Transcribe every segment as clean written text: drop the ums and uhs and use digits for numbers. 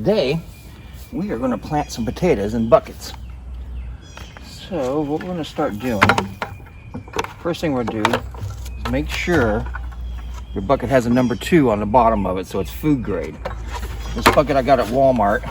today we are going to plant some potatoes in buckets. So what we're going to start doing, first thing we're going to do is make sure your bucket has a number 2 on the bottom of it, so it's food grade. This bucket I got at Walmart,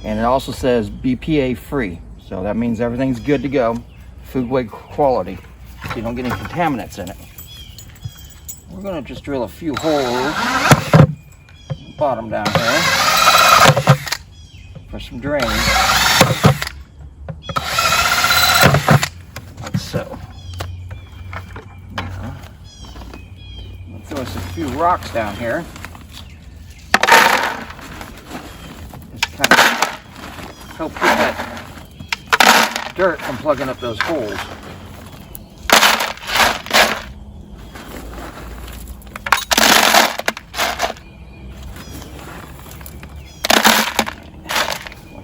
and it also says BPA free, so that means everything's good to go, food grade quality, so you don't get any contaminants in it. We're going to just drill a few holes bottom down here for some drainage, like so. Now, I'm going to throw us a few rocks down here. Just kind of help keep that dirt from plugging up those holes.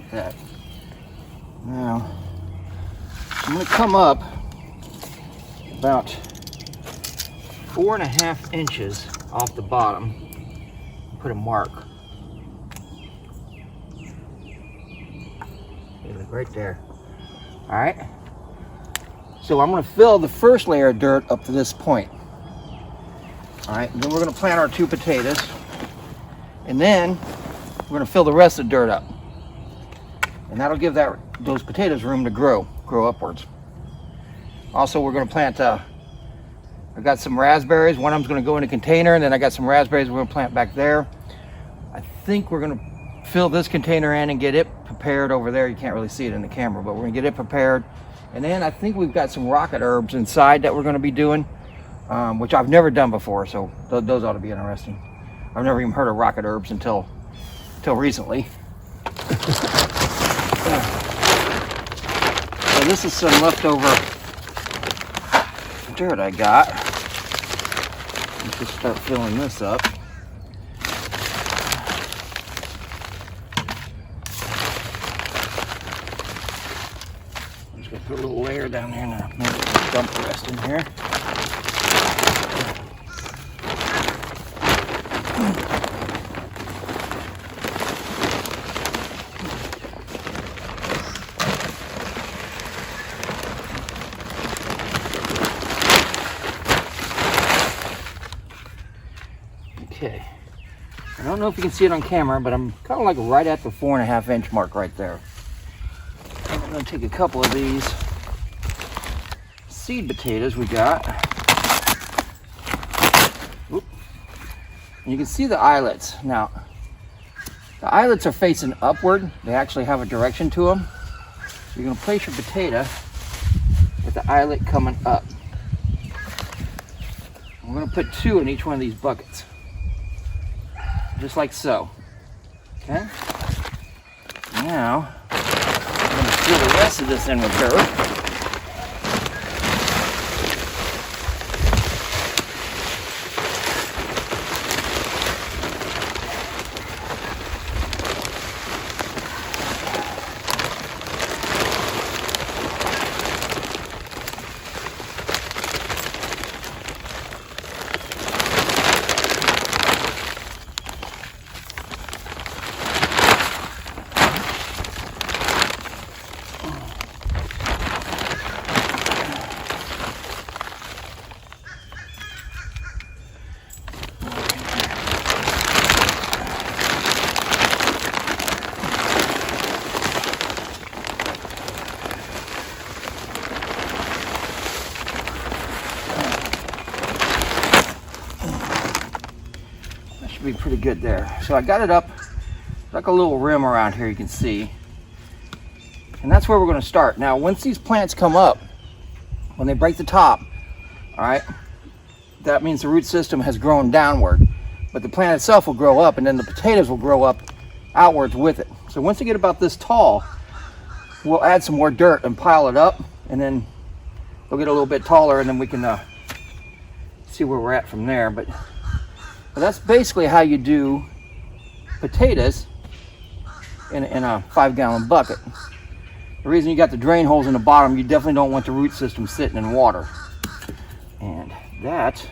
That. Now, I'm going to come up about 4.5 inches off the bottom and put a mark. Right there. All right. So I'm going to fill the first layer of dirt up to this point. All right. And then we're going to plant our 2 potatoes, and then we're going to fill the rest of the dirt up. And that'll give those potatoes room to grow upwards. Also, we're going to plant, I got some raspberries. One of them's going to go in a container, and then I got some raspberries we're going to plant back there. I think we're going to fill this container in and get it prepared over there. You can't really see it in the camera, but we're going to get it prepared. And then I think we've got some rocket herbs inside that we're going to be doing, which I've never done before, so those ought to be interesting. I've never even heard of rocket herbs until recently. So this is some leftover dirt I got. Let's just start filling this up. I'm just going to put a little layer down there and then maybe dump the rest in here. Okay, I don't know if you can see it on camera, but I'm kind of like right at the 4.5 inch mark right there. And I'm going to take a couple of these seed potatoes we got. Oop. And you can see the eyelets. Now, the eyelets are facing upward. They actually have a direction to them. You're going to place your potato with the eyelet coming up. I'm going to put 2 in each one of these buckets. Just like so. Okay? Now, I'm going to fill the rest of this in with dirt. Be pretty good there. So I got it up like a little rim around here, you can see, and that's where we're going to start. Now once these plants come up, when they break the top, all right, that means the root system has grown downward, but the plant itself will grow up, and then the potatoes will grow up outwards with it. So once they get about this tall, we'll add some more dirt and pile it up, and then they'll get a little bit taller, and then we can see where we're at from there. But that's basically how you do potatoes in a 5-gallon bucket. The reason you got the drain holes in the bottom, you definitely don't want the root system sitting in water. And that,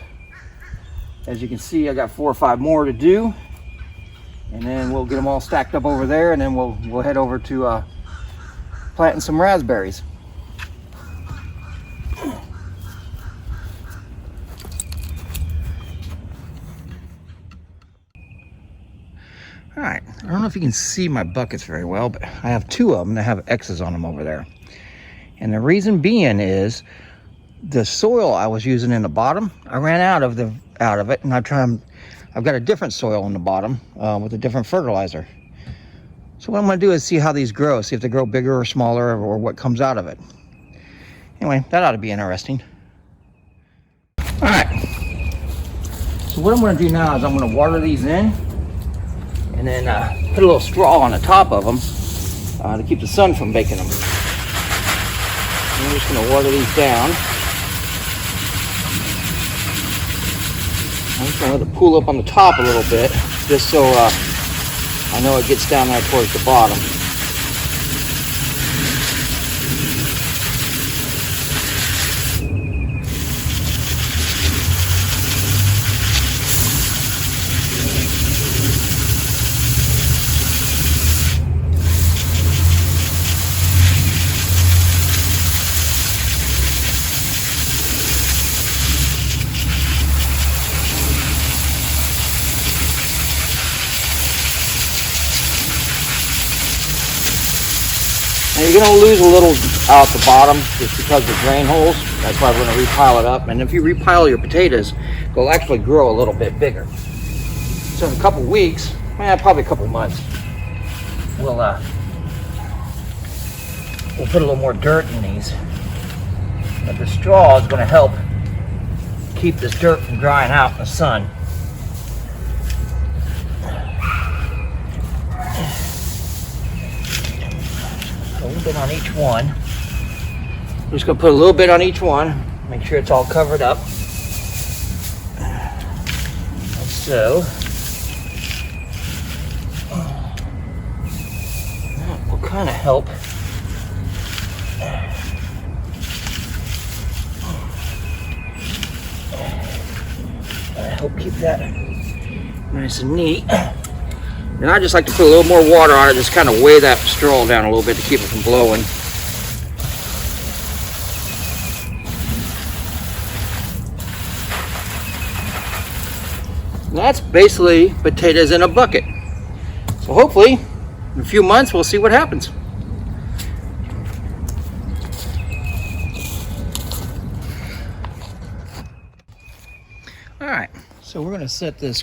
as you can see, I got 4 or 5 more to do. And then we'll get them all stacked up over there, and then we'll head over to planting some raspberries. All right, I don't know if you can see my buckets very well, but I have two of them that have X's on them over there. And the reason being is the soil I was using in the bottom, I ran out of it, and I've got a different soil in the bottom with a different fertilizer. So what I'm gonna do is see how these grow, see if they grow bigger or smaller or what comes out of it. Anyway, that ought to be interesting. All right, so what I'm gonna do now is I'm gonna water these in, and then put a little straw on the top of them to keep the sun from baking them. I'm just going to water these down. I'm just going to let it pool up on the top a little bit, just so I know it gets down there towards the bottom. Now you're going to lose a little out the bottom just because of the drain holes. That's why we're going to repile it up. And if you repile your potatoes, they'll actually grow a little bit bigger. So in a couple weeks, probably a couple months, we'll put a little more dirt in these. But the straw is going to help keep this dirt from drying out in the sun. A little bit on each one. I'm just going to put a little bit on each one, make sure it's all covered up. Like so. That will kind of help. Help keep that nice and neat. And I just like to put a little more water on it, just kind of weigh that straw down a little bit to keep it from blowing. And that's basically potatoes in a bucket. So hopefully, in a few months, we'll see what happens. All right, so we're gonna set this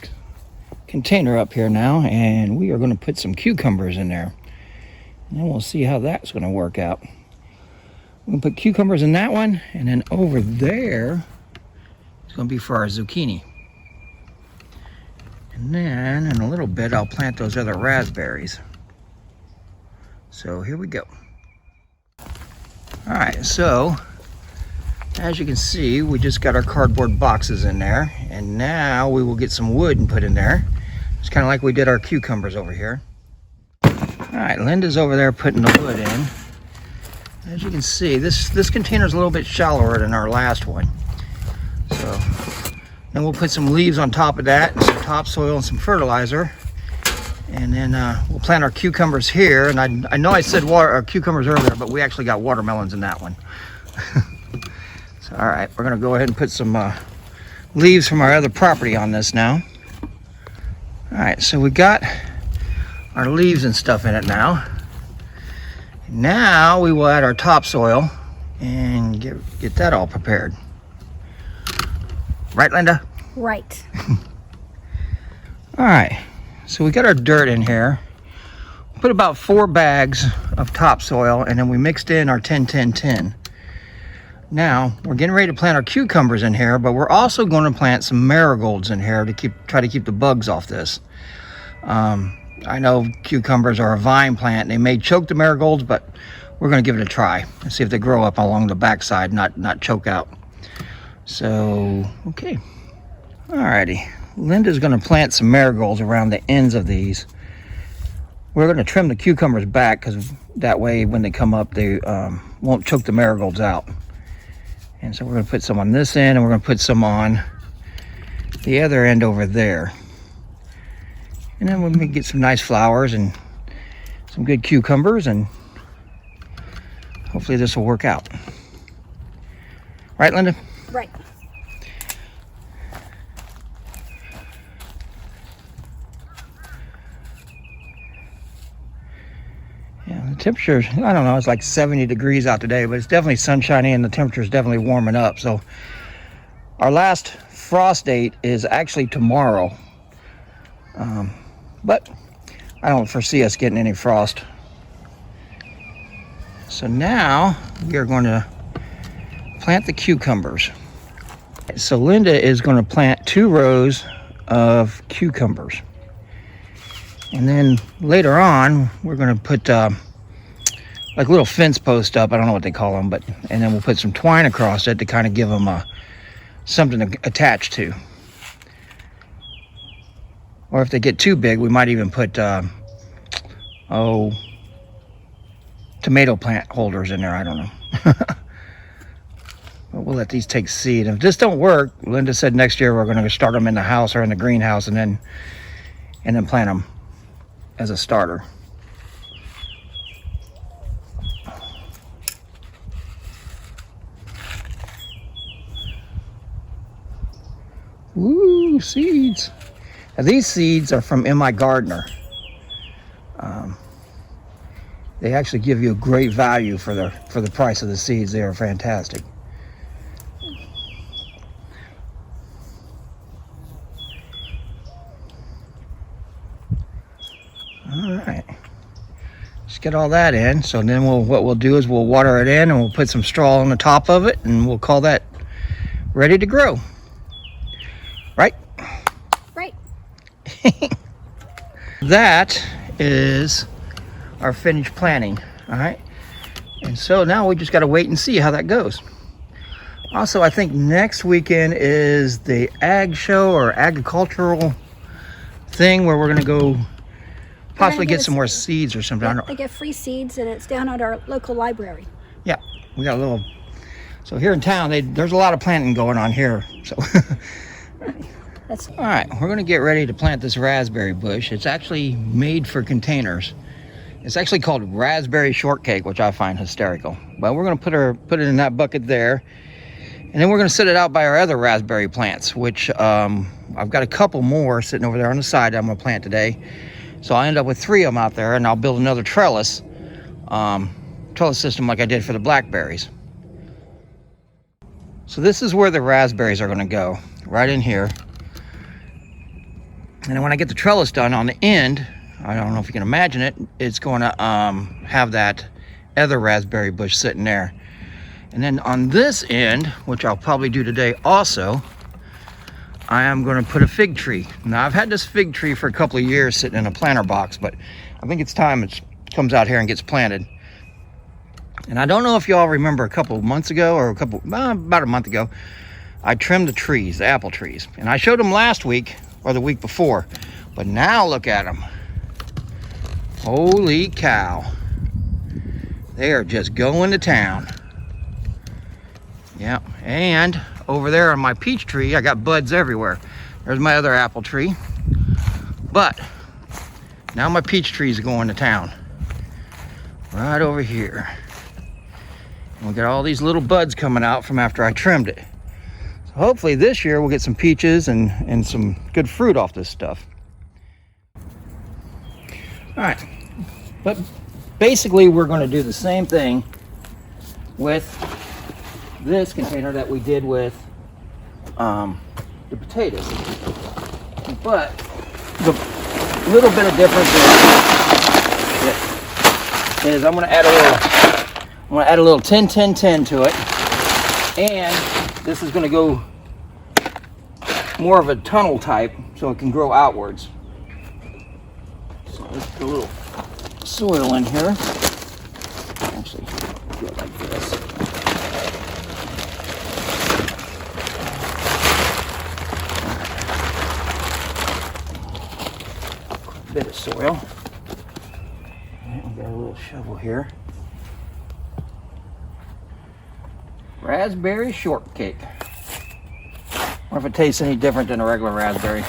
container up here now, and we are going to put some cucumbers in there, and then we'll see how that's going to work out. We're going to put cucumbers in that one, and then over there it's going to be for our zucchini. And then in a little bit I'll plant those other raspberries. So here we go. All right, so as you can see, we just got our cardboard boxes in there, and now we will get some wood and put in there. It's kind of like we did our cucumbers over here. All right, Linda's over there putting the wood in. As you can see, this container is a little bit shallower than our last one. So then we'll put some leaves on top of that, and some topsoil and some fertilizer. And then we'll plant our cucumbers here. And I know I said cucumbers earlier, but we actually got watermelons in that one. So, all right, we're gonna go ahead and put some leaves from our other property on this now. All right, so we got our leaves and stuff in it now. Now we will add our topsoil and get that all prepared. Right, Linda? Right. All right, so we got our dirt in here. Put about 4 bags of topsoil, and then we mixed in our 10-10-10. Now, we're getting ready to plant our cucumbers in here, but we're also going to plant some marigolds in here to try to keep the bugs off this. I know cucumbers are a vine plant. They may choke the marigolds, but we're going to give it a try and see if they grow up along the backside, not choke out. So, okay. Alrighty. Linda's going to plant some marigolds around the ends of these. We're going to trim the cucumbers back because that way when they come up, they won't choke the marigolds out. And so we're going to put some on this end, and we're going to put some on the other end over there. And then we may get some nice flowers and some good cucumbers, and hopefully this will work out. Right, Linda? Right. Yeah, the temperatures, I don't know, it's like 70 degrees out today, but it's definitely sunshiny and the temperature is definitely warming up. So our last frost date is actually tomorrow. But I don't foresee us getting any frost. So now we are going to plant the cucumbers. So Linda is going to plant 2 rows of cucumbers. And then later on, we're going to put like little fence posts up. I don't know what they call them, but and then we'll put some twine across it to kind of give them something to attach to. Or if they get too big, we might even put tomato plant holders in there. I don't know. But we'll let these take seed. If this don't work, Linda said next year we're going to start them in the house or in the greenhouse, and then plant them as a starter. Ooh, seeds. Now these seeds are from M.I. Gardener. They actually give you a great value for the price of the seeds. They are fantastic. All right, just get all that in. So then what we'll do is we'll water it in, and we'll put some straw on the top of it, and we'll call that ready to grow. Right? Right. That is our finished planting. All right, and so now we just got to wait and see how that goes. Also, I think next weekend is the ag show or agricultural thing where we're going to go possibly get some more seeds or something. I don't know. They get free seeds, and it's down at our local library. Yeah, we got a little. So here in town, there's a lot of planting going on here. So, all right, we're going to get ready to plant this raspberry bush. It's actually made for containers. It's actually called raspberry shortcake, which I find hysterical. But we're going to put it in that bucket there, and then we're going to set it out by our other raspberry plants, which I've got a couple more sitting over there on the side that I'm going to plant today. So I'll end up with 3 of them out there, and I'll build another trellis system like I did for the blackberries. So this is where the raspberries are going to go, right in here. And then when I get the trellis done on the end, I don't know if you can imagine it, it's going to have that other raspberry bush sitting there. And then on this end, which I'll probably do today also, I am going to put a fig tree. Now, I've had this fig tree for a couple of years sitting in a planter box, but I think it's time it comes out here and gets planted. And I don't know if y'all remember a couple of months ago or about a month ago, I trimmed the trees, the apple trees. And I showed them last week or the week before. But now look at them. Holy cow. They are just going to town. Yeah, and over there on my peach tree, I got buds everywhere. There's my other apple tree. But now my peach tree is going to town. Right over here. And we got all these little buds coming out from after I trimmed it. So hopefully this year we'll get some peaches and some good fruit off this stuff. All right, but basically we're going to do the same thing with this container that we did with the potatoes. But the little bit of difference is I'm going to add a little 10-10-10 to it, and this is going to go more of a tunnel type so it can grow outwards. So let's put a little soil in here. Actually, do it like this. Quite a bit of soil. And we got a little shovel here. Raspberry shortcake. I wonder if it tastes any different than a regular raspberry.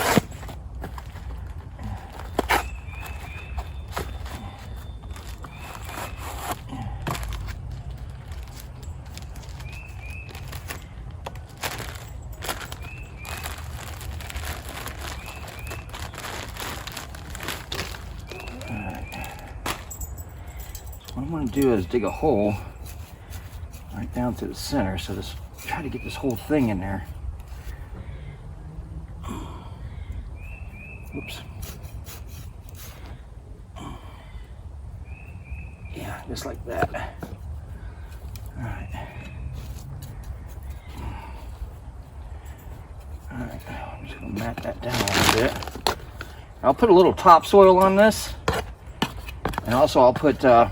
want to do is dig a hole right down through the center, so this, try to get this whole thing in there. Oops. Yeah, just like that. Alright. Alright, I'm just going to mat that down a little bit. I'll put a little topsoil on this. And also I'll put the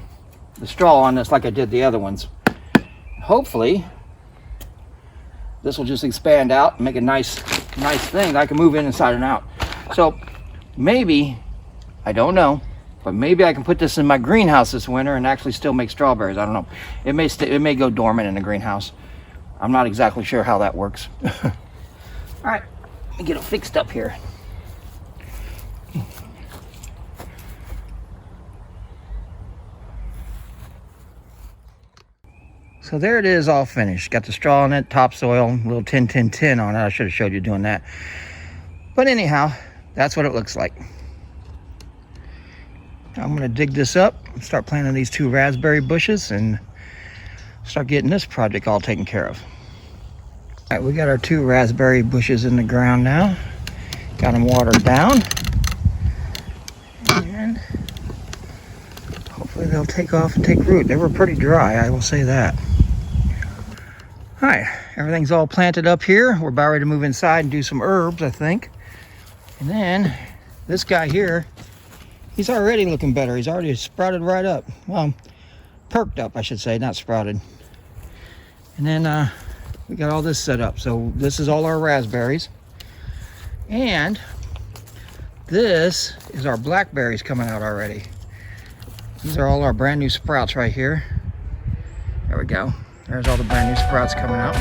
straw on this like I did the other ones. Hopefully, this will just expand out and make a nice thing that I can move in inside and out. So maybe, I don't know, but maybe I can put this in my greenhouse this winter and actually still make strawberries. I don't know. It may go dormant in the greenhouse. I'm not exactly sure how that works. All right, let me get it fixed up here. So there it is, all finished. Got the straw in it, topsoil, a little tin on it. I should have showed you doing that. But anyhow, that's what it looks like. I'm gonna dig this up, start planting these 2 raspberry bushes, and start getting this project all taken care of. All right, we got our 2 raspberry bushes in the ground now. Got them watered down. And hopefully they'll take off and take root. They were pretty dry, I will say that. All right, everything's all planted up here. We're about ready to move inside and do some herbs, I think. And then this guy here, he's already looking better. He's already sprouted right up. Well, perked up, I should say, not sprouted. And then we got all this set up. So this is all our raspberries. And this is our blackberries coming out already. These are all our brand new sprouts right here. There we go. There's all the brand new sprouts coming out.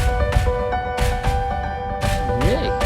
Yay.